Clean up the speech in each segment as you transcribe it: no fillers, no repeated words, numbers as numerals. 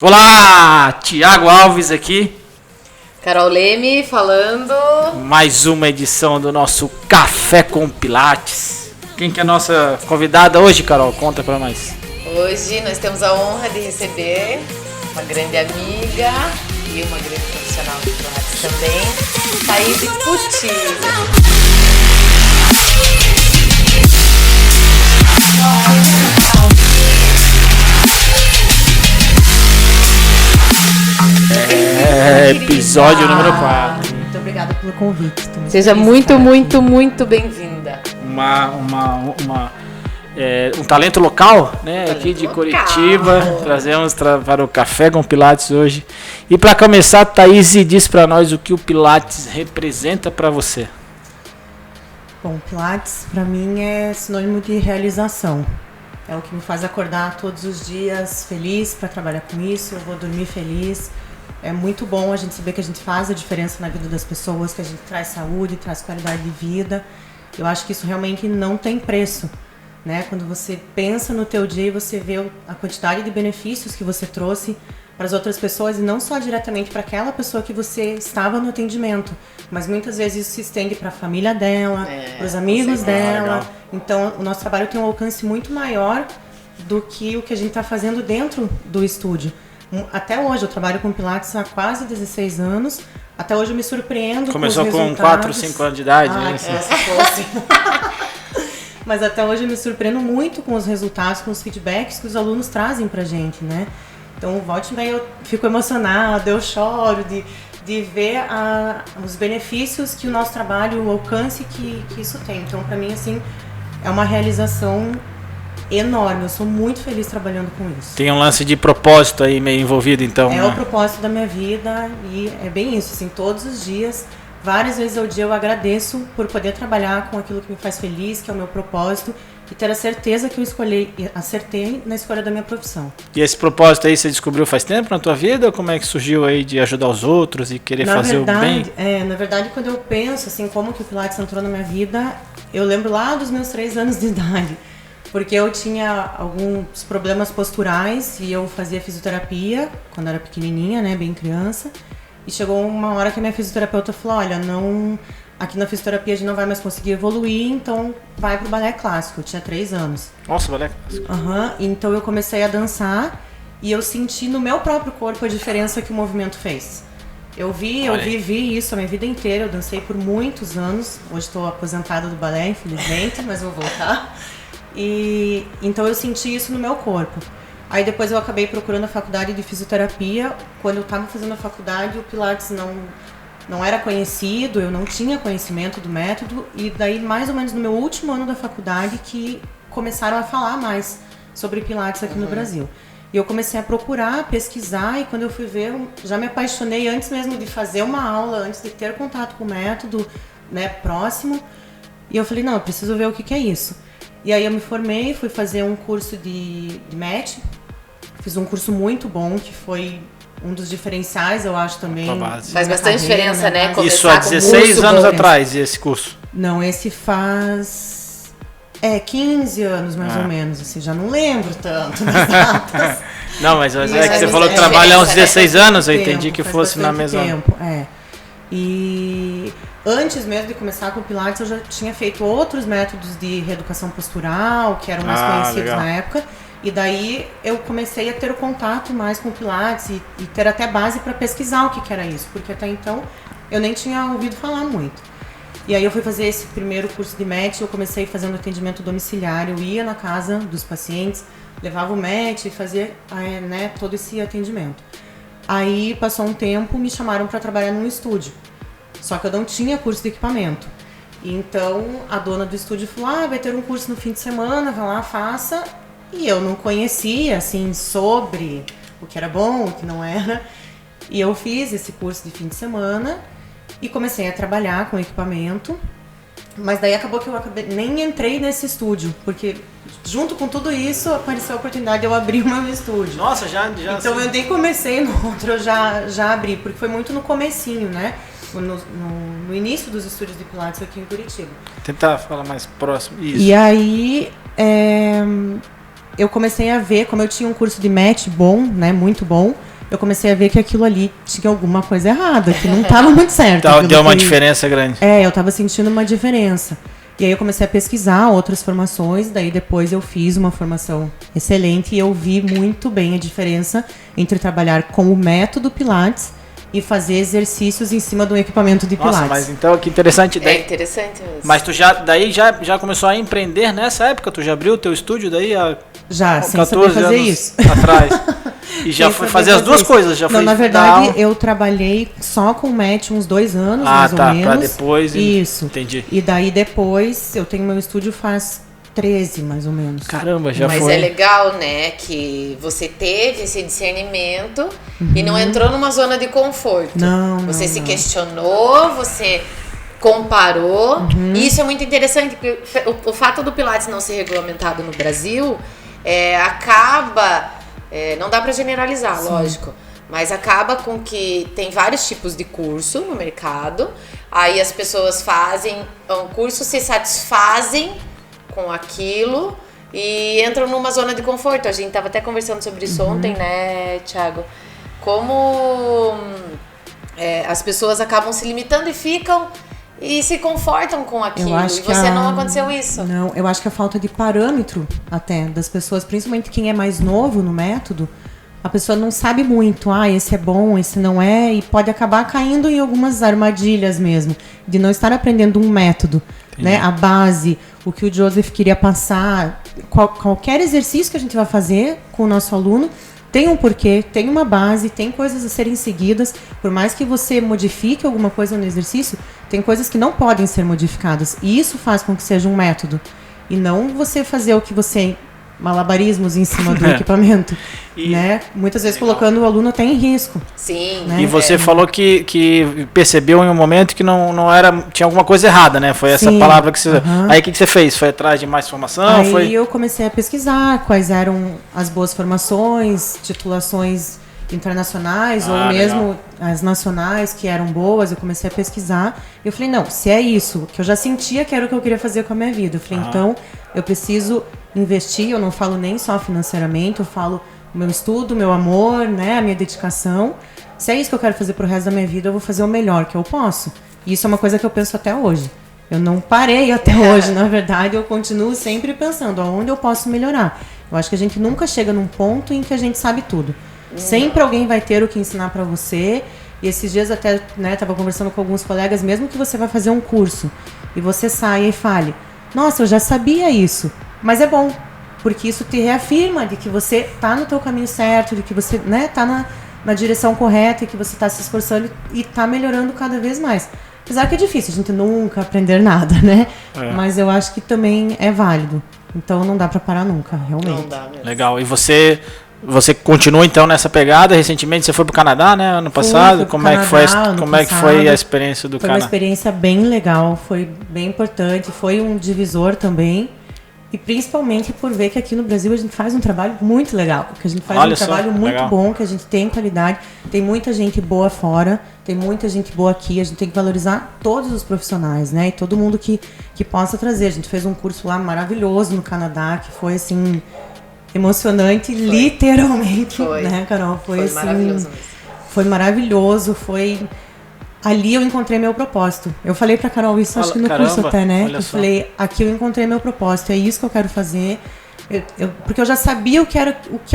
Olá, Tiago Alves aqui. Carol Leme falando. Mais uma edição do nosso Café com Pilates. Quem que é a nossa convidada hoje, Carol? Conta pra nós. Hoje nós temos a honra de receber uma grande amiga e uma grande profissional de Pilates também, Thaís Pucci. Episódio número 4. Muito obrigada pelo convite. Seja muito bem-vinda. Um talento local, né? Talento aqui de local. Curitiba. Trazemos para o Café com Pilates hoje. E para começar, Thaís, diz para nós o que o Pilates representa para você. Bom, Pilates para mim é sinônimo de realização. É o que me faz acordar todos os dias feliz para trabalhar com isso. Eu vou dormir feliz. É muito bom a gente saber que a gente faz a diferença na vida das pessoas, que a gente traz saúde, traz qualidade de vida. Eu acho que isso realmente não tem preço, né? Quando você pensa no teu dia e você vê a quantidade de benefícios que você trouxe para as outras pessoas e não só diretamente para aquela pessoa que você estava no atendimento, mas muitas vezes isso se estende para a família dela, para os amigos dela. Legal. Então, o nosso trabalho tem um alcance muito maior do que o que a gente está fazendo dentro do estúdio. Até hoje, eu trabalho com Pilates há quase 16 anos. Até hoje eu me surpreendo. Começou com os com resultados. 4, 5 anos de idade, Ah, né? se fosse. Mas até hoje eu me surpreendo muito com os resultados, com os feedbacks que os alunos trazem pra gente, né? Então, volte e meia eu fico emocionada, eu choro de ver os benefícios que o nosso trabalho, o alcance que isso tem. Então, pra mim, assim, é uma realização enorme. Eu sou muito feliz trabalhando com isso. Tem um lance de propósito aí meio envolvido, então. É né? o propósito da minha vida e é bem isso, assim, todos os dias, várias vezes ao dia eu agradeço por poder trabalhar com aquilo que me faz feliz, que é o meu propósito, e ter a certeza que eu acertei na escolha da minha profissão. E esse propósito aí você descobriu faz tempo na tua vida? Ou como é que surgiu aí de ajudar os outros e querer fazer o bem? Na verdade, quando eu penso, assim, como que o Pilates entrou na minha vida, eu lembro lá dos meus 3 anos de idade. Porque eu tinha alguns problemas posturais e eu fazia fisioterapia quando era pequenininha, né, bem criança. E chegou uma hora que a minha fisioterapeuta falou, olha, aqui na fisioterapia a gente não vai mais conseguir evoluir, então vai pro balé clássico. Eu tinha 3 anos. Nossa, balé clássico. Então eu comecei a dançar e eu senti no meu próprio corpo a diferença que o movimento fez. Eu vivi isso a minha vida inteira, eu dancei por muitos anos. Hoje estou aposentada do balé, infelizmente, mas vou voltar. E então eu senti isso no meu corpo. Aí depois eu acabei procurando a faculdade de fisioterapia. Quando eu estava fazendo a faculdade, o Pilates não era conhecido, eu não tinha conhecimento do método. E daí, mais ou menos no meu último ano da faculdade, que começaram a falar mais sobre Pilates aqui no Brasil. E eu comecei a procurar, pesquisar, e quando eu fui ver, eu já me apaixonei antes mesmo de fazer uma aula, antes de ter contato com o método, né, próximo. E eu falei, não, eu preciso ver o que é isso. E aí eu me formei, fui fazer um curso de match. Fiz um curso muito bom, que foi um dos diferenciais, eu acho, também. Faz bastante diferença, né? Isso há 16 anos atrás, esse curso? Não, esse faz 15 anos, mais ou menos. Assim, já não lembro tanto das datas. Não, mas é que você falou que trabalha há uns 16 anos, eu entendi que fosse na mesma... tempo, E antes mesmo de começar com o Pilates, eu já tinha feito outros métodos de reeducação postural, que eram mais conhecidos legal. na época. E daí eu comecei a ter o contato mais com o Pilates e ter até base para pesquisar o que era isso. Porque até então eu nem tinha ouvido falar muito. E aí eu fui fazer esse primeiro curso de mat, eu comecei fazendo atendimento domiciliar. Eu ia na casa dos pacientes, levava o mat e fazia todo esse atendimento. Aí passou um tempo, me chamaram para trabalhar num estúdio. Só que eu não tinha curso de equipamento. Então a dona do estúdio falou, vai ter um curso no fim de semana, vai lá, faça. E eu não conhecia, assim, sobre o que era bom, o que não era. E eu fiz esse curso de fim de semana e comecei a trabalhar com equipamento. Mas daí acabou que eu nem entrei nesse estúdio, porque junto com tudo isso apareceu a oportunidade de eu abrir o meu estúdio. Nossa, já então eu nem comecei no outro, eu já abri, porque foi muito no comecinho, né? No início dos estúdios de Pilates aqui em Curitiba. Tentar falar mais próximo. Isso. E aí eu comecei a ver, como eu tinha um curso de match bom, né, muito bom, eu comecei a ver que aquilo ali tinha alguma coisa errada, que não estava muito certo. Então, deu uma diferença grande. Eu estava sentindo uma diferença. E aí eu comecei a pesquisar outras formações, daí depois eu fiz uma formação excelente e eu vi muito bem a diferença entre trabalhar com o método Pilates e fazer exercícios em cima do equipamento de Pilates. Nossa, mas então que interessante. Daí, é interessante mesmo. Mas tu já começou a empreender nessa época? Tu já abriu o teu estúdio daí há já, sem 14 saber fazer anos isso. atrás? E já foi fazer as duas coisas? Já não, na verdade, eu trabalhei só com o match uns 2 anos, mais ou menos. Pra depois. Isso. Entendi. E daí depois, eu tenho meu estúdio faz 13, mais ou menos. Caramba, já Mas foi. é legal, né, que você teve esse discernimento e não entrou numa zona de conforto. Não, Você não, se não. questionou, você comparou. E isso é muito interessante, porque o fato do Pilates não ser regulamentado no Brasil acaba... não dá pra generalizar, lógico. Mas acaba com que tem vários tipos de curso no mercado. Aí as pessoas fazem um curso, se satisfazem com aquilo e entram numa zona de conforto. A gente tava até conversando sobre isso ontem, né, Thiago? Como as pessoas acabam se limitando e ficam e se confortam com aquilo. E você não aconteceu isso. Não, eu acho que a falta de parâmetro até das pessoas, principalmente quem é mais novo no método, a pessoa não sabe muito, esse é bom, esse não é, e pode acabar caindo em algumas armadilhas mesmo, de não estar aprendendo um método, né? A base, o que o Joseph queria passar, qualquer exercício que a gente vai fazer com o nosso aluno, tem um porquê, tem uma base, tem coisas a serem seguidas. Por mais que você modifique alguma coisa no exercício, tem coisas que não podem ser modificadas. E isso faz com que seja um método. E não você fazer o que você... malabarismos em cima do equipamento, né? Muitas vezes colocando o aluno até em risco. Sim. Né? E você falou que percebeu em um momento que não era, tinha alguma coisa errada, né? Foi essa palavra que você... Aí o que você fez? Foi atrás de mais formação? Aí eu comecei a pesquisar quais eram as boas formações, titulações internacionais ou mesmo as nacionais que eram boas. Eu comecei a pesquisar e eu falei, não, se é isso, que eu já sentia que era o que eu queria fazer com a minha vida. Eu falei, então eu preciso investir, eu não falo nem só financeiramente, eu falo o meu estudo, o meu amor, né, a minha dedicação. Se é isso que eu quero fazer pro resto da minha vida, eu vou fazer o melhor que eu posso. E isso é uma coisa que eu penso até hoje. Eu não parei até hoje, na verdade, eu continuo sempre pensando aonde eu posso melhorar. Eu acho que a gente nunca chega num ponto em que a gente sabe tudo. Sempre alguém vai ter o que ensinar para você. E esses dias até, né, tava conversando com alguns colegas, mesmo que você vai fazer um curso e você saia e fale, nossa, eu já sabia isso, mas é bom, porque isso te reafirma de que você tá no teu caminho certo, de que você, né, tá na direção correta e que você tá se esforçando e tá melhorando cada vez mais. Apesar que é difícil a gente nunca aprender nada, né? Mas eu acho que também é válido. Então não dá para parar nunca, realmente. Não dá mesmo. Legal. E você continua então nessa pegada? Recentemente você foi pro Canadá, né? Ano passado. Como é que foi a experiência do Canadá? Foi uma experiência bem legal, foi bem importante, foi um divisor também. E principalmente por ver que aqui no Brasil a gente faz um trabalho muito legal, que a gente faz trabalho muito bom, que a gente tem qualidade, tem muita gente boa fora, tem muita gente boa aqui, a gente tem que valorizar todos os profissionais, né? E todo mundo que possa trazer. A gente fez um curso lá maravilhoso no Canadá, que foi assim... emocionante, literalmente, né, Carol? Foi assim, maravilhoso mesmo. Foi maravilhoso, ali eu encontrei meu propósito. Eu falei pra Carol isso, acho que no curso até, né? Eu falei, aqui eu encontrei meu propósito, é isso que eu quero fazer. Porque eu já sabia o que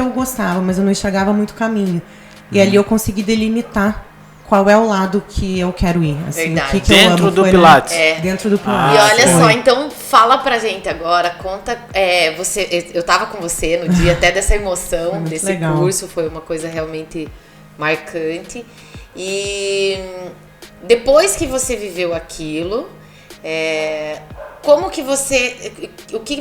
eu gostava, mas eu não enxergava muito caminho. E ali eu consegui delimitar qual é o lado que eu quero ir. Assim, o que dentro eu amo, do Pilates. Dentro do Pilates. E olha só, então fala pra gente agora, conta, eu tava com você no dia até dessa emoção, desse legal. curso, foi uma coisa realmente marcante. E depois que você viveu aquilo, o que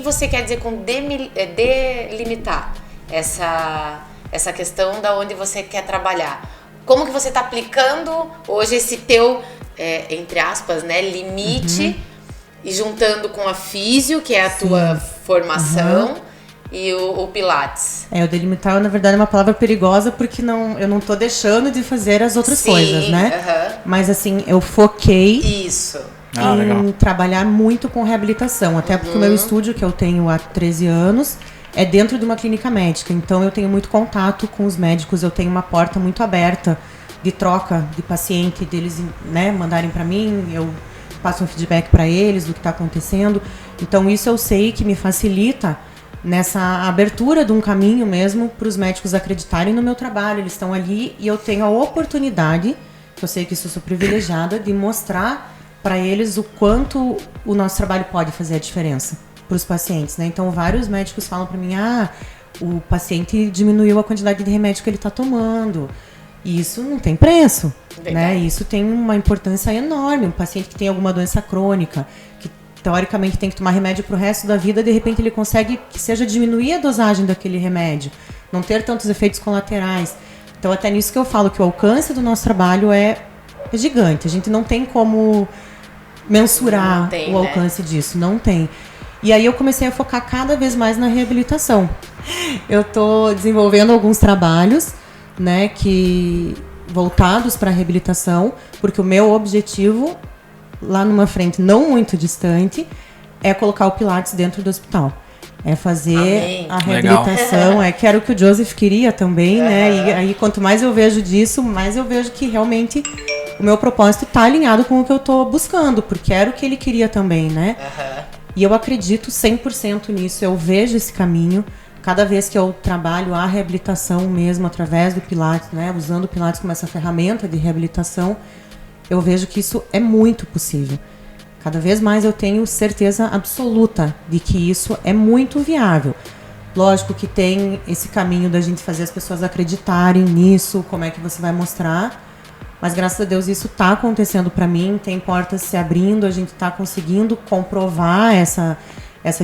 você quer dizer com delimitar essa questão da onde você quer trabalhar? Como que você está aplicando hoje esse teu, entre aspas, né, limite e juntando com a físio, que é a tua formação, e o Pilates? O delimitar, na verdade, é uma palavra perigosa porque eu não tô deixando de fazer as outras coisas, né? Mas assim, eu foquei em trabalhar muito com reabilitação. Até porque o meu estúdio, que eu tenho há 13 anos, é dentro de uma clínica médica. Então eu tenho muito contato com os médicos, eu tenho uma porta muito aberta de troca de paciente, deles, né, mandarem para mim, eu passo um feedback para eles do que está acontecendo. Então isso eu sei que me facilita nessa abertura de um caminho mesmo para os médicos acreditarem no meu trabalho. Eles estão ali e eu tenho a oportunidade, que eu sei que isso eu sou privilegiada, de mostrar para eles o quanto o nosso trabalho pode fazer a diferença para os pacientes, né? Então vários médicos falam para mim, o paciente diminuiu a quantidade de remédio que ele está tomando. E isso não tem preço, né? Isso tem uma importância enorme. Um paciente que tem alguma doença crônica, que teoricamente tem que tomar remédio pro resto da vida, de repente ele consegue que seja diminuir a dosagem daquele remédio, não ter tantos efeitos colaterais. Então até nisso que eu falo que o alcance do nosso trabalho é gigante. A gente não tem como mensurar o alcance disso, não tem. E aí eu comecei a focar cada vez mais na reabilitação. Eu tô desenvolvendo alguns trabalhos, né, que voltados para a reabilitação, porque o meu objetivo, lá numa frente não muito distante, é colocar o Pilates dentro do hospital. É fazer a reabilitação, que era o que o Joseph queria também, né? E aí quanto mais eu vejo disso, mais eu vejo que realmente o meu propósito está alinhado com o que eu estou buscando, porque era o que ele queria também, né? E eu acredito 100% nisso, eu vejo esse caminho. Cada vez que eu trabalho a reabilitação mesmo através do Pilates, né, usando o Pilates como essa ferramenta de reabilitação, eu vejo que isso é muito possível. Cada vez mais eu tenho certeza absoluta de que isso é muito viável. Lógico que tem esse caminho da gente fazer as pessoas acreditarem nisso, como é que você vai mostrar, mas graças a Deus isso está acontecendo para mim, tem portas se abrindo, a gente está conseguindo comprovar essa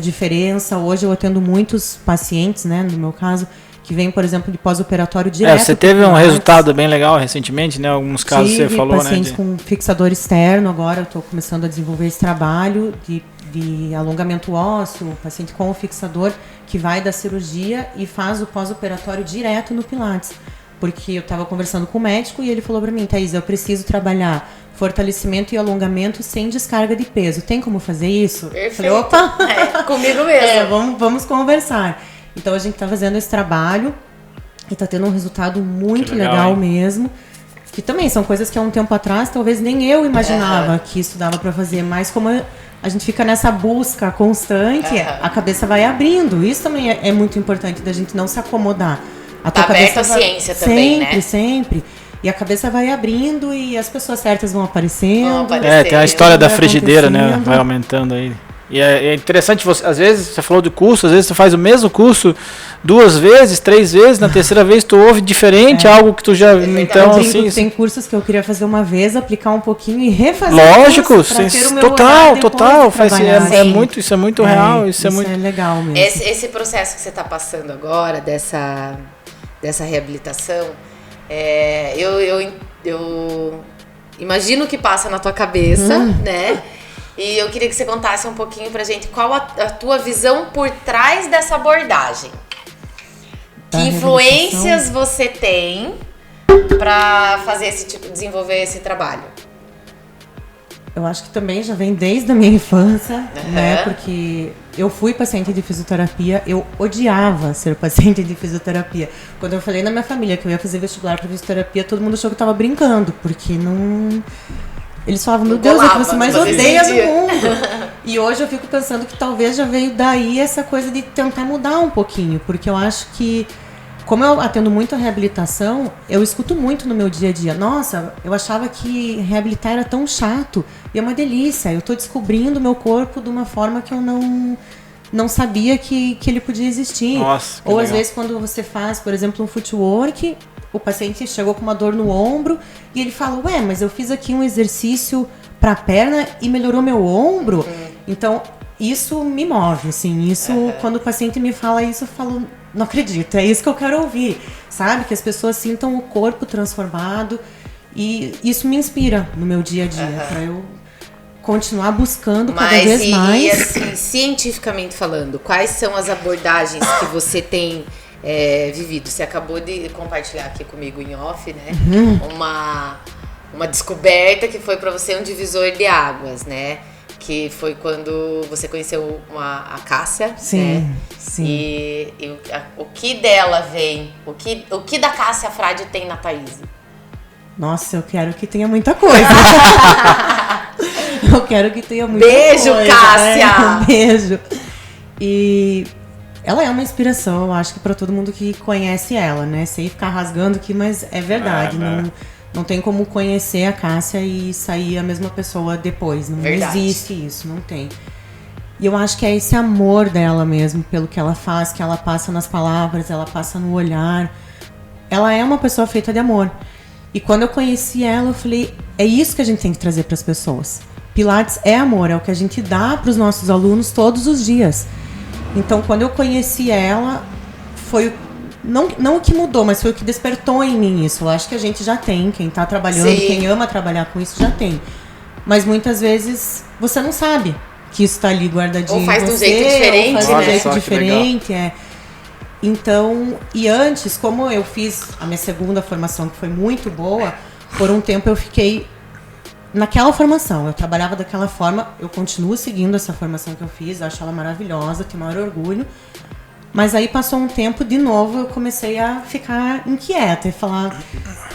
diferença. Hoje eu atendo muitos pacientes, né, no meu caso, que vêm, por exemplo, de pós-operatório direto. Você teve um resultado bem legal recentemente, né? Alguns casos você falou, né? Pacientes com fixador externo, agora eu estou começando a desenvolver esse trabalho de alongamento ósseo, paciente com o fixador que vai da cirurgia e faz o pós-operatório direto no Pilates. Porque eu estava conversando com o médico e ele falou para mim, Thaís, eu preciso trabalhar fortalecimento e alongamento sem descarga de peso. Tem como fazer isso? Perfeito. Falei, opa! Comigo mesmo. Vamos conversar. Então a gente está fazendo esse trabalho e está tendo um resultado muito legal mesmo. Que também são coisas que há um tempo atrás talvez nem eu imaginava que isso dava para fazer. Mas como a gente fica nessa busca constante, a cabeça vai abrindo. Isso também é muito importante da gente não se acomodar. Tá aberta a ciência também, né? Sempre. E a cabeça vai abrindo e as pessoas certas vão aparecendo. Tem a história da frigideira, né? Vai aumentando aí. E é interessante, às vezes, você falou de curso, às vezes você faz o mesmo curso 2 vezes, 3 vezes, na terceira vez tu ouve diferente, algo que tu já... Então, assim, tem cursos que eu queria fazer uma vez, aplicar um pouquinho e refazer. Lógico, total. Isso é muito real. Isso é legal mesmo. Esse processo que você está passando agora, dessa reabilitação, eu imagino que passa na tua cabeça, né? E eu queria que você contasse um pouquinho pra gente qual a tua visão por trás dessa abordagem. Que influências você tem pra fazer desenvolver esse trabalho? Eu acho que também já vem desde a minha infância, né? Porque eu fui paciente de fisioterapia, eu odiava ser paciente de fisioterapia. Quando eu falei na minha família que eu ia fazer vestibular pra fisioterapia, todo mundo achou que eu tava brincando, porque não... Eles falavam, meu Deus, é o que você mais odeia do mundo. E hoje eu fico pensando que talvez já veio daí essa coisa de tentar mudar um pouquinho, porque eu acho que, como eu atendo muito a reabilitação, eu escuto muito no meu dia a dia. Nossa, eu achava que reabilitar era tão chato, e é uma delícia. Eu estou descobrindo o meu corpo de uma forma que eu não sabia que ele podia existir. Nossa, ou às vezes quando você faz, por exemplo, um footwork, o paciente chegou com uma dor no ombro e ele fala, mas eu fiz aqui um exercício para a perna e melhorou meu ombro. Então, isso me move, assim, quando o paciente me fala isso, eu falo, não acredito, é isso que eu quero ouvir, sabe? Que as pessoas sintam o corpo transformado e isso me inspira no meu dia a dia, para eu continuar buscando cada vez mais. E assim, cientificamente falando, quais são as abordagens que você tem vivido? Você acabou de compartilhar aqui comigo em off, né? Uma descoberta que foi para você um divisor de águas, né? que foi quando você conheceu a Cássia. Sim, né? sim. E o que dela vem, o que da Cássia Frade tem na Thaís? Nossa, eu quero que tenha muita coisa. Eu quero que tenha muita Beijo, coisa. Cássia! Beijo. E ela é uma inspiração, eu acho que para todo mundo que conhece ela, né? Sem ficar rasgando aqui, mas é verdade. Não tem como conhecer a Cássia e sair a mesma pessoa depois. Não existe isso, não tem. E eu acho que é esse amor dela mesmo, pelo que ela faz, que ela passa nas palavras, ela passa no olhar. Ela é uma pessoa feita de amor. E quando eu conheci ela, eu falei, é isso que a gente tem que trazer para as pessoas. Pilates é amor, é o que a gente dá para os nossos alunos todos os dias. Então, quando eu conheci ela, foi não o que mudou, mas foi o que despertou em mim isso. Eu acho que a gente já tem, quem está trabalhando, quem ama trabalhar com isso, já tem. Mas muitas vezes você não sabe que isso está ali guardadinho. Ou faz de um jeito diferente. Ou faz um jeito diferente, Então, e antes, como eu fiz a minha segunda formação, que foi muito boa, por um tempo eu fiquei naquela formação. Eu trabalhava daquela forma, eu continuo seguindo essa formação que eu fiz, eu acho ela maravilhosa, tenho maior orgulho. Mas aí passou um tempo, de novo, eu comecei a ficar inquieta e falar,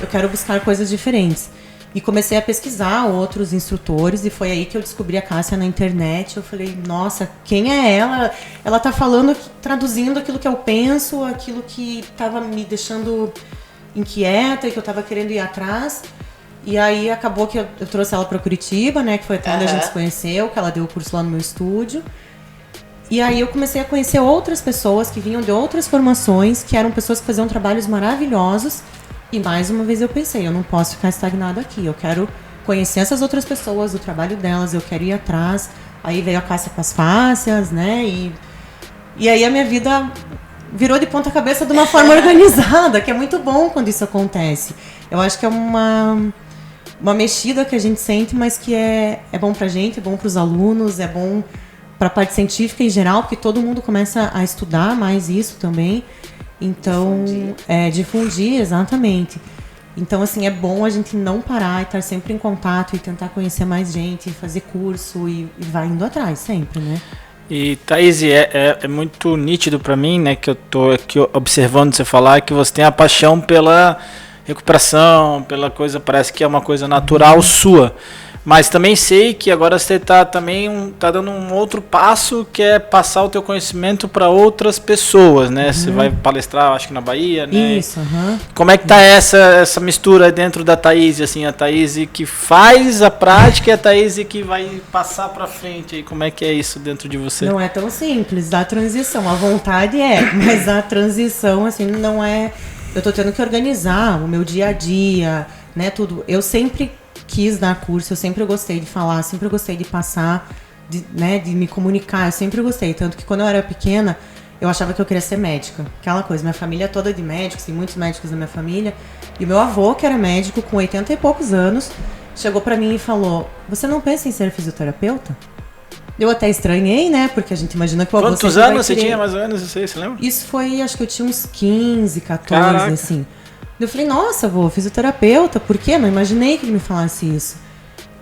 eu quero buscar coisas diferentes. E comecei a pesquisar outros instrutores, e foi aí que eu descobri a Cássia na internet. Eu falei, nossa, quem é ela? Ela tá falando, traduzindo aquilo que eu penso, aquilo que estava me deixando inquieta e que eu estava querendo ir atrás. E aí acabou que eu trouxe ela para Curitiba, né? Que foi até onde a gente se conheceu, que ela deu o curso lá no meu estúdio. E aí eu comecei a conhecer outras pessoas que vinham de outras formações, que eram pessoas que faziam trabalhos maravilhosos. E mais uma vez eu pensei, eu não posso ficar estagnado aqui, eu quero conhecer essas outras pessoas, o trabalho delas, eu quero ir atrás. Aí veio a Cássia com as fáscias, né? E aí a minha vida virou de ponta cabeça de uma forma organizada, que é muito bom quando isso acontece. Eu acho que é uma mexida que a gente sente, mas que é bom pra gente, é bom pros alunos, é bom pra parte científica em geral, porque todo mundo começa a estudar mais isso também. Então, difundir, exatamente. Então, assim, é bom a gente não parar e estar sempre em contato e tentar conhecer mais gente, fazer curso e vai indo atrás sempre, né? E, Thaís, é muito nítido para mim, né, que eu tô aqui observando você falar, que você tem a paixão pela recuperação, pela coisa, parece que é uma coisa natural sua. Mas também sei que agora você tá dando um outro passo, que é passar o teu conhecimento para outras pessoas, né? Você vai palestrar, acho que na Bahia, né? Isso, Como é que tá essa mistura dentro da Thaís, assim, a Thaís que faz a prática e a Thaís que vai passar para frente, e como é que é isso dentro de você? Não é tão simples, a transição, a vontade mas a transição, assim, não é... Eu tô tendo que organizar o meu dia a dia, né, tudo. Eu sempre quis dar curso, eu sempre gostei de falar, sempre gostei de passar, de me comunicar, eu sempre gostei. Tanto que quando eu era pequena, eu achava que eu queria ser médica. Aquela coisa, minha família é toda de médicos, tem muitos médicos na minha família. E meu avô, que era médico, com 80 e poucos anos, chegou pra mim e falou, você não pensa em ser fisioterapeuta? Eu até estranhei, né, porque a gente imagina que o avô... Quantos anos você tinha, mais ou menos, você lembra? Isso foi, acho que eu tinha uns 15, 14, Caraca. assim. Eu falei, nossa, vô, fisioterapeuta, por quê? Não imaginei que ele me falasse isso.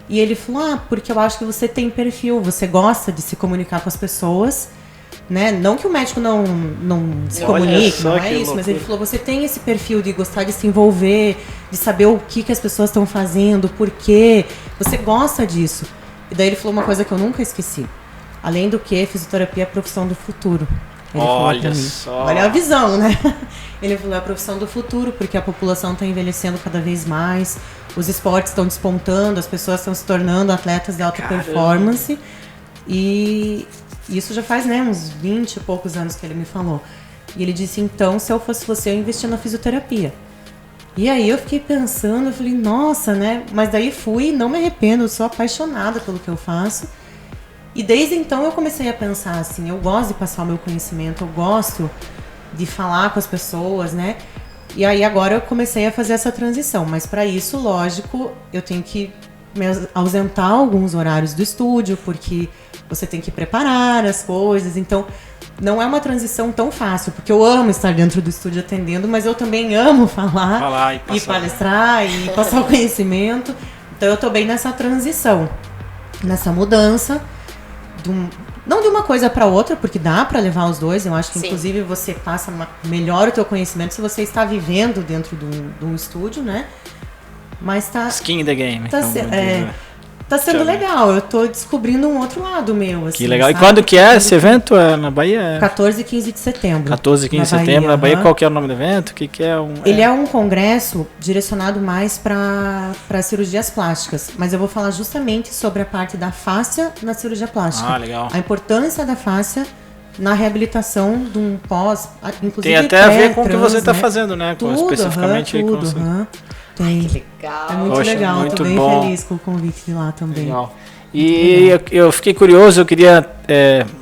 E ele falou, porque eu acho que você tem perfil, você gosta de se comunicar com as pessoas, né? Não que o médico não se comunique, não é isso, mas ele falou, você tem esse perfil de gostar de se envolver, de saber o que as pessoas estão fazendo, por quê, você gosta disso. E daí ele falou uma coisa que eu nunca esqueci. Além do que, fisioterapia é a profissão do futuro. Ele Olha só. Olha a visão, né? Ele falou, é a profissão do futuro, porque a população está envelhecendo cada vez mais, os esportes estão despontando, as pessoas estão se tornando atletas de alta performance. E isso já faz, né, uns 20 e poucos anos que ele me falou. E ele disse, então, se eu fosse você, eu investia na fisioterapia. E aí eu fiquei pensando, eu falei, nossa, né? Mas daí fui, não me arrependo, eu sou apaixonada pelo que eu faço. E desde então eu comecei a pensar assim, eu gosto de passar o meu conhecimento, eu gosto de falar com as pessoas, né? E aí agora eu comecei a fazer essa transição, mas para isso, lógico, eu tenho que me ausentar alguns horários do estúdio, porque você tem que preparar as coisas, então não é uma transição tão fácil, porque eu amo estar dentro do estúdio atendendo, mas eu também amo falar e palestrar e passar o conhecimento, então eu tô bem nessa transição, nessa mudança. não de uma coisa para outra, porque dá para levar os dois. Eu acho que, Sim. inclusive, você passa melhor o teu conhecimento se você está vivendo dentro de um estúdio, né? Mas tá... Skin in the game. Tá sendo legal, eu tô descobrindo um outro lado meu, assim. Que legal. Sabe? E quando que é esse evento? É na Bahia? 14 e 15 de setembro. 14 e 15 de setembro, na Bahia. Qual que é o nome do evento? O que é um... Ele é um congresso direcionado mais para cirurgias plásticas, mas eu vou falar justamente sobre a parte da fáscia na cirurgia plástica. Ah, legal. A importância da fáscia na reabilitação de um pós, inclusive tem até a ver com o que você está né? fazendo, né? Tudo, especificamente. tudo. Tem. Que legal. É muito legal, muito tô bem bom. feliz com o convite de lá também. Legal. E eu fiquei curioso, eu queria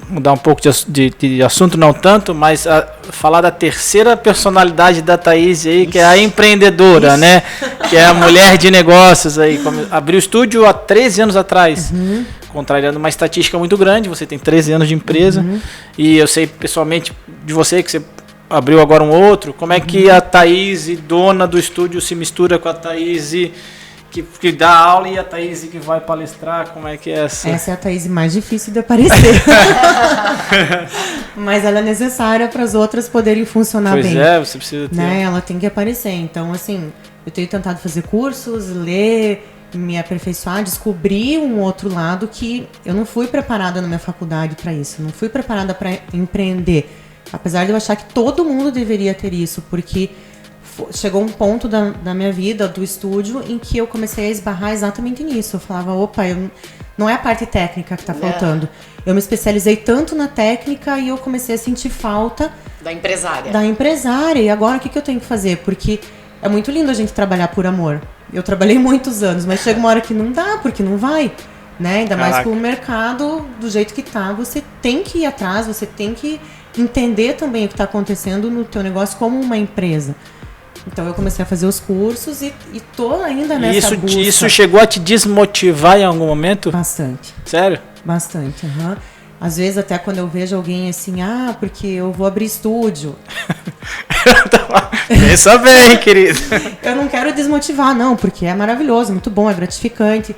mudar um pouco de assunto, não tanto, mas falar da terceira personalidade da Thaís aí, que é a empreendedora, né? Que é a mulher de negócios aí. Abriu o estúdio há 13 anos atrás, contrariando uma estatística muito grande, você tem 13 anos de empresa, e eu sei pessoalmente de você que você abriu agora um outro. Como é que a Thaís, dona do estúdio, se mistura com a Thaís que dá aula e a Thaís que vai palestrar? Como é que é essa? Essa é a Thaís mais difícil de aparecer. Mas ela é necessária para as outras poderem funcionar bem. Pois é, você precisa ter. Né? Ela tem que aparecer. Então, assim, eu tenho tentado fazer cursos, ler, me aperfeiçoar, descobrir um outro lado que eu não fui preparada na minha faculdade para isso. Não fui preparada para empreender. Apesar de eu achar que todo mundo deveria ter isso, porque chegou um ponto da minha vida, do estúdio, em que eu comecei a esbarrar exatamente nisso. Eu falava, opa, não é a parte técnica que está faltando. Eu me especializei tanto na técnica e eu comecei a sentir falta da empresária. E agora o que eu tenho que fazer? Porque é muito lindo a gente trabalhar por amor. Eu trabalhei muitos anos, mas chega uma hora que não dá, porque não vai. Né? Ainda mais com o mercado do jeito que tá, você tem que ir atrás, você tem que entender também o que está acontecendo no teu negócio como uma empresa. Então eu comecei a fazer os cursos e tô ainda nessa busca. Isso chegou a te desmotivar em algum momento? Bastante. Sério? Bastante, aham. Às vezes até quando eu vejo alguém assim, porque eu vou abrir estúdio. Pensa bem, querido. Eu não quero desmotivar, não, porque é maravilhoso, muito bom, é gratificante.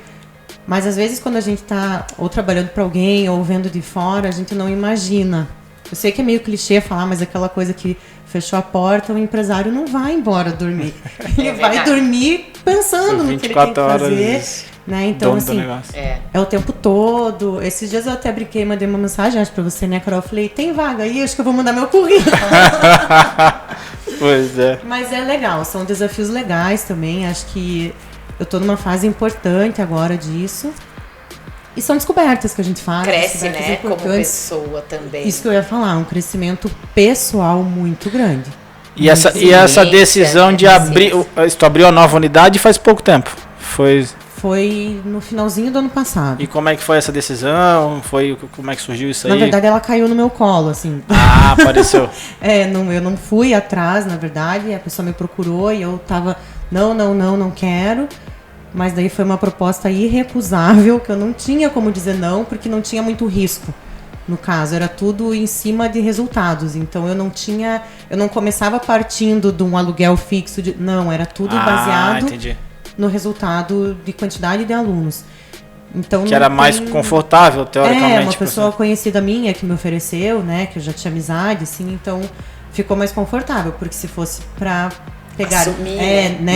Mas às vezes quando a gente tá ou trabalhando para alguém ou vendo de fora, a gente não imagina. Eu sei que é meio clichê falar, mas aquela coisa que fechou a porta, o empresário não vai embora dormir. Ele vai dormir pensando no que ele tem que fazer. Né? Então, assim, é o tempo todo. Esses dias eu até brinquei, mandei uma mensagem, acho pra você, né, Carol? Eu falei, tem vaga aí? Acho que eu vou mandar meu currículo. Pois é. Mas é legal, são desafios legais também. Acho que eu tô numa fase importante agora disso. E são descobertas que a gente faz. Cresce, né? Como pessoa também. Isso que eu ia falar, um crescimento pessoal muito grande. E essa decisão de abrir... Tu abriu a nova unidade faz pouco tempo? Foi no finalzinho do ano passado. E como é que foi essa decisão? Como é que surgiu isso aí? Na verdade, ela caiu no meu colo, assim. Ah, apareceu. Eu não fui atrás, na verdade. A pessoa me procurou e eu tava... Não quero. Mas daí foi uma proposta irrecusável, que eu não tinha como dizer não, porque não tinha muito risco. No caso, era tudo em cima de resultados. Então eu não começava partindo de um aluguel fixo. Não, era tudo baseado no resultado de quantidade de alunos. Então, que era mais confortável, teoricamente. Uma pessoa conhecida minha que me ofereceu, né, que eu já tinha amizade, assim, então ficou mais confortável, porque se fosse pra pegar...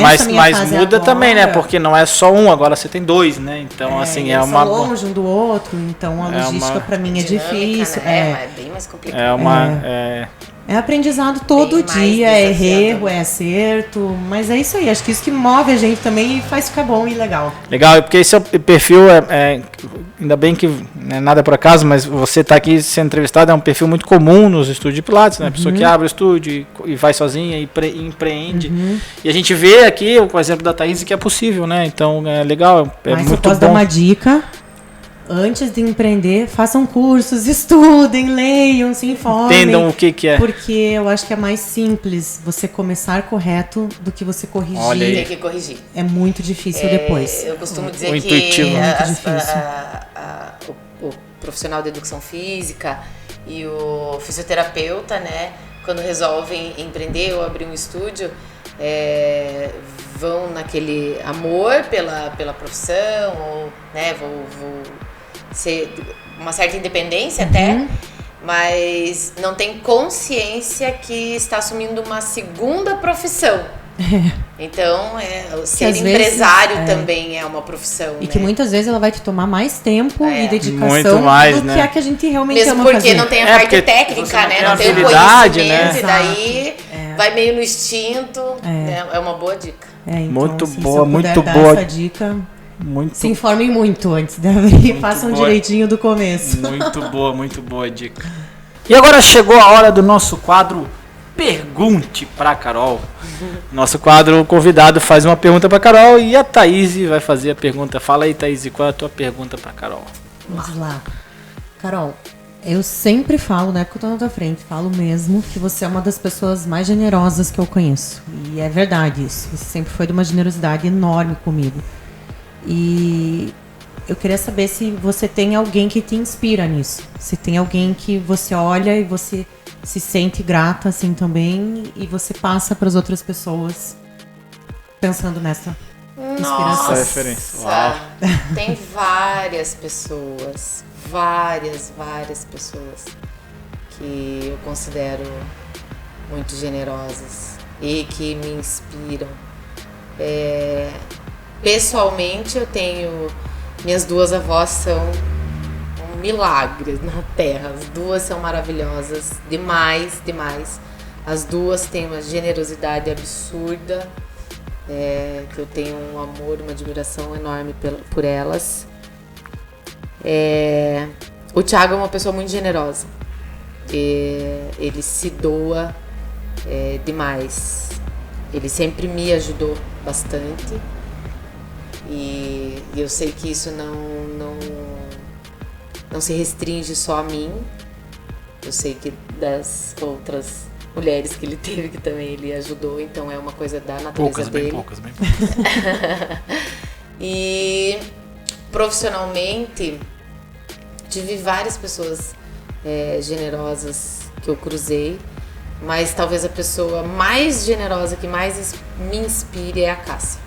Mas muda agora, também, né, porque não é só um, agora você tem dois, né, então assim, é uma... longe um do outro, então a logística pra mim é difícil. Né? É bem mais complicado. É aprendizado todo dia, é erro, é acerto, mas é isso aí, acho que isso que move a gente também e faz ficar bom e legal. Legal, porque esse perfil, ainda bem que não é nada por acaso, mas você está aqui sendo entrevistado, é um perfil muito comum nos estúdios de Pilates, né? A pessoa que abre o estúdio e vai sozinha e empreende. E a gente vê aqui, com o exemplo da Thaís, que é possível, né? Então é legal, mas muito eu posso bom. Dar uma dica. Antes de empreender, façam cursos, estudem, leiam, se informem. Entendam o que é. Porque eu acho que é mais simples você começar correto do que você corrigir. Olha aí. Tem que corrigir. É muito difícil depois. Eu costumo dizer que intuitivo. Muito difícil. O profissional de educação física e o fisioterapeuta, né, quando resolvem empreender ou abrir um estúdio, vão naquele amor pela profissão, ou, né, vou uma certa independência até, mas não tem consciência que está assumindo uma segunda profissão. Então, ser empresário também é uma profissão. E que muitas vezes ela vai te tomar mais tempo e dedicação muito mais, do que a que a gente realmente mesmo ama porque fazer. não tem a parte técnica, né? Não tem o conhecimento, e daí vai meio no instinto. É uma boa dica. Então, muito assim, boa, se eu muito puder dar boa. essa dica, Muito, se informem muito antes de abrir e façam boa. direitinho do começo. muito boa dica. E agora chegou a hora do nosso quadro Pergunte pra Carol. Nosso quadro, o convidado faz uma pergunta pra Carol e a Thaís vai fazer a pergunta. Fala aí, Thaís, qual é a tua pergunta pra Carol? Vamos lá. Carol, eu sempre falo, né, porque eu tô na tua frente, falo mesmo que você é uma das pessoas mais generosas que eu conheço. E é verdade isso. Você sempre foi de uma generosidade enorme comigo. E eu queria saber se você tem alguém que te inspira nisso. Se tem alguém que você olha e você se sente grata assim também e você passa para as outras pessoas pensando nessa inspiração. Nossa, referência. Uau. Tem várias pessoas que eu considero muito generosas e que me inspiram. Pessoalmente, eu tenho... Minhas duas avós são um milagre na Terra. As duas são maravilhosas. Demais. As duas têm uma generosidade absurda. Que eu tenho um amor, uma admiração enorme por elas. O Thiago é uma pessoa muito generosa. Ele se doa demais. Ele sempre me ajudou bastante. E eu sei que isso não se restringe só a mim. Eu sei que das outras mulheres que ele teve, que também ele ajudou, então é uma coisa da natureza dele. Bem poucas. E profissionalmente, tive várias pessoas generosas que eu cruzei, mas talvez a pessoa mais generosa, que mais me inspire é a Cássia.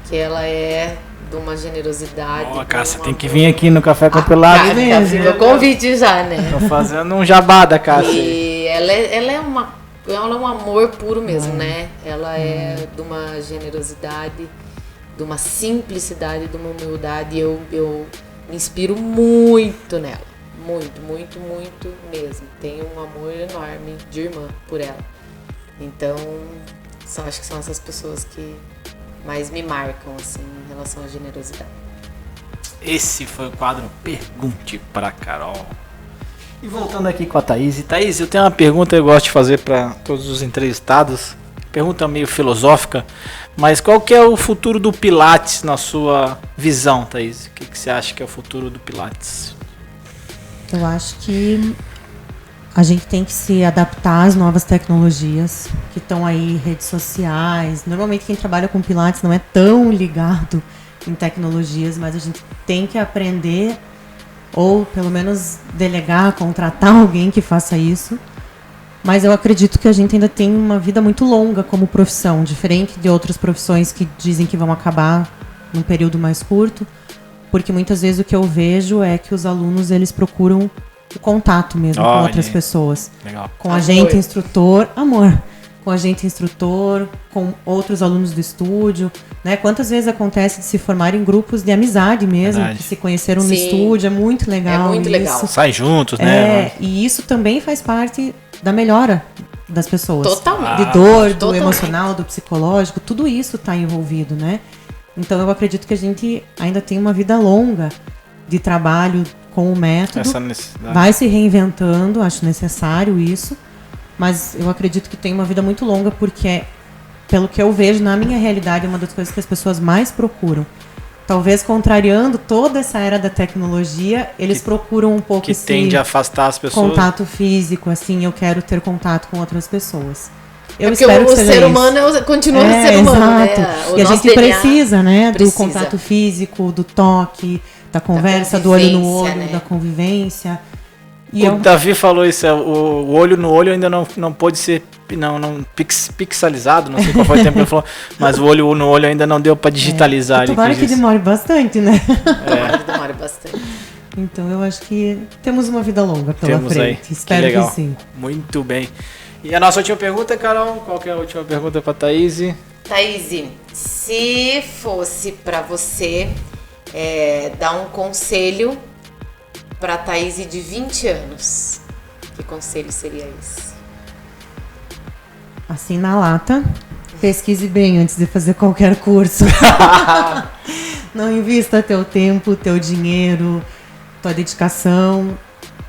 Que ela é de uma generosidade. Ó, Cássia, tem que vir aqui no Café com Pelado. Fica o convite já, né? Tô fazendo um jabá da Cássia. E ela é um amor puro mesmo, né? Ela é de uma generosidade, de uma simplicidade, de uma humildade. Eu me inspiro muito nela. Muito mesmo. Tenho um amor enorme de irmã por ela. Então, acho que são essas pessoas que mais me marcam, assim, em relação à generosidade. Esse foi o quadro Pergunte pra Carol. E voltando aqui com a Thaís. Thaís, eu tenho uma pergunta que eu gosto de fazer para todos os entrevistados. Pergunta meio filosófica, mas qual que é o futuro do Pilates na sua visão, Thaís? O que você acha que é o futuro do Pilates? Eu acho que a gente tem que se adaptar às novas tecnologias que estão aí, redes sociais. Normalmente quem trabalha com Pilates não é tão ligado em tecnologias, mas a gente tem que aprender, ou pelo menos delegar, contratar alguém que faça isso. Mas eu acredito que a gente ainda tem uma vida muito longa como profissão, diferente de outras profissões que dizem que vão acabar num período mais curto, porque muitas vezes o que eu vejo é que os alunos eles procuram o contato mesmo com outras pessoas. Legal. Com a gente instrutor, com a gente instrutor, com outros alunos do estúdio, né? Quantas vezes acontece de se formar em grupos de amizade mesmo, que se conheceram no estúdio, é muito legal. É muito legal. Sai juntos, né? E isso também faz parte da melhora das pessoas. Totalmente. De dor, do emocional, do psicológico, tudo isso está envolvido, né? Então eu acredito que a gente ainda tem uma vida longa de trabalho com o método, vai se reinventando, acho necessário isso, mas eu acredito que tem uma vida muito longa porque, pelo que eu vejo na minha realidade, é uma das coisas que as pessoas mais procuram. Talvez contrariando toda essa era da tecnologia, eles procuram um pouco que tende a afastar as pessoas. Contato físico, assim, eu quero ter contato com outras pessoas. Eu espero que o ser humano continua a ser humano, exato. né? E a gente precisa, né, do contato físico, do toque, da conversa, do olho no olho, né? Da convivência. E o Davi falou isso, o olho no olho ainda não pode ser pixelizado, não sei qual foi o tempo que ele falou, mas o olho no olho ainda não deu para digitalizar. Tomara que demore bastante, né? Demore Vale bastante. Então eu acho que temos uma vida longa pela Temos frente. aí. Espero legal. que sim. Muito bem. E a nossa última pergunta, Carol? Qual que é a última pergunta para Thaís? Thaís, se fosse para você dar um conselho para Thaís de 20 anos, que conselho seria esse? Assim, na lata, pesquise bem antes de fazer qualquer curso. Não invista teu tempo, teu dinheiro, tua dedicação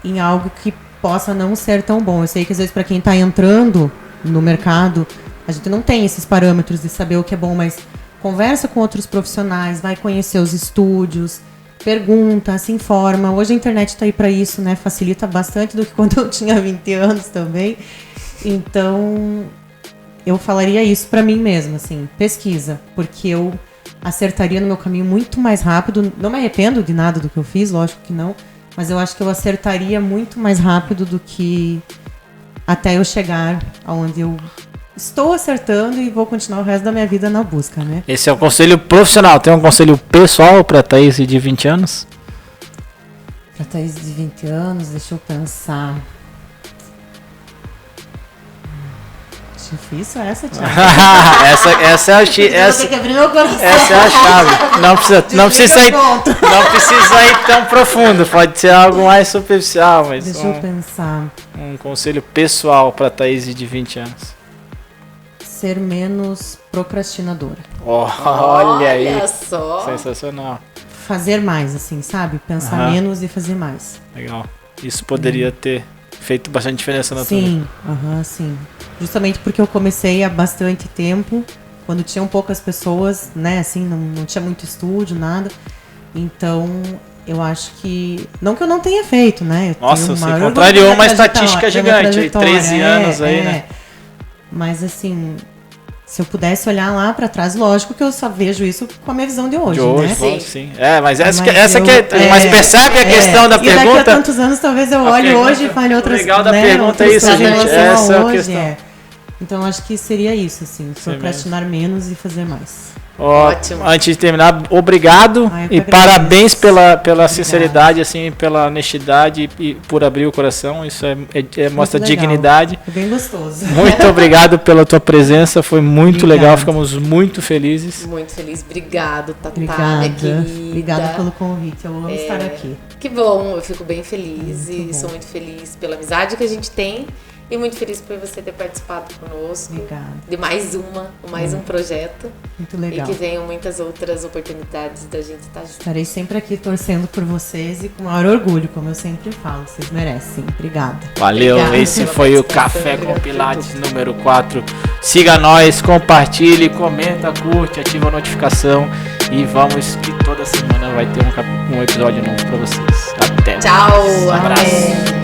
em algo que possa não ser tão bom. Eu sei que às vezes para quem está entrando no mercado, a gente não tem esses parâmetros de saber o que é bom, mas conversa com outros profissionais, vai conhecer os estúdios, pergunta, se informa. Hoje a internet está aí para isso, né? Facilita bastante do que quando eu tinha 20 anos também. Então, eu falaria isso para mim mesma, assim, pesquisa, porque eu acertaria no meu caminho muito mais rápido. Não me arrependo de nada do que eu fiz, lógico que não, mas eu acho que eu acertaria muito mais rápido do que até eu chegar aonde eu estou acertando e vou continuar o resto da minha vida na busca, né? Esse é um conselho profissional. Tem um conselho pessoal para Thaís de 20 anos? Para Thaís de 20 anos, deixa eu pensar. Difícil essa, Thiago. essa é a Essa que abrir meu coração. Essa é a chave. Não precisa ir tão profundo. Pode ser algo mais superficial, mas deixa eu pensar. Um conselho pessoal para Thaís de 20 anos. Ser menos procrastinadora. Olha aí. Só. Sensacional. Fazer mais, assim, sabe? Pensar menos e fazer mais. Legal. Isso poderia ter feito bastante diferença na tua vida. Sim, sim. Justamente porque eu comecei há bastante tempo, quando tinham poucas pessoas, né, assim, não tinha muito estúdio, nada. Então, eu acho que... Não que eu não tenha feito, né? Nossa, você contrariou uma estatística gigante aí, 13 anos aí, né? Mas, assim, se eu pudesse olhar lá pra trás, lógico que eu só vejo isso com a minha visão de hoje, né? Sim. Mas mas percebe a questão da pergunta? Daqui a tantos anos, talvez eu olhe hoje e fale outras coisas. O legal da pergunta é isso, gente. Essa é a questão. Então, acho que seria isso, assim, procrastinar menos e fazer mais. Ótimo. Antes de terminar, obrigado e parabéns pela sinceridade, assim, pela honestidade e por abrir o coração. Isso mostra dignidade. Foi bem gostoso. Muito obrigado pela tua presença, foi muito legal, ficamos muito felizes. Muito feliz, obrigado, Tatá. Obrigada pelo convite, eu amo estar aqui. Que bom, eu fico bem feliz sou muito feliz pela amizade que a gente tem. E muito feliz por você ter participado conosco. Obrigada. De mais um projeto. Muito legal. E que venham muitas outras oportunidades da gente estar junto. Estarei sempre aqui torcendo por vocês e com o maior orgulho, como eu sempre falo. Vocês merecem. Obrigada. Valeu. Esse foi o Café com Pilates número 4. Siga nós, compartilhe, comenta, curte, ativa a notificação. E vamos que toda semana vai ter um episódio novo para vocês. Até. Tchau. Um abraço.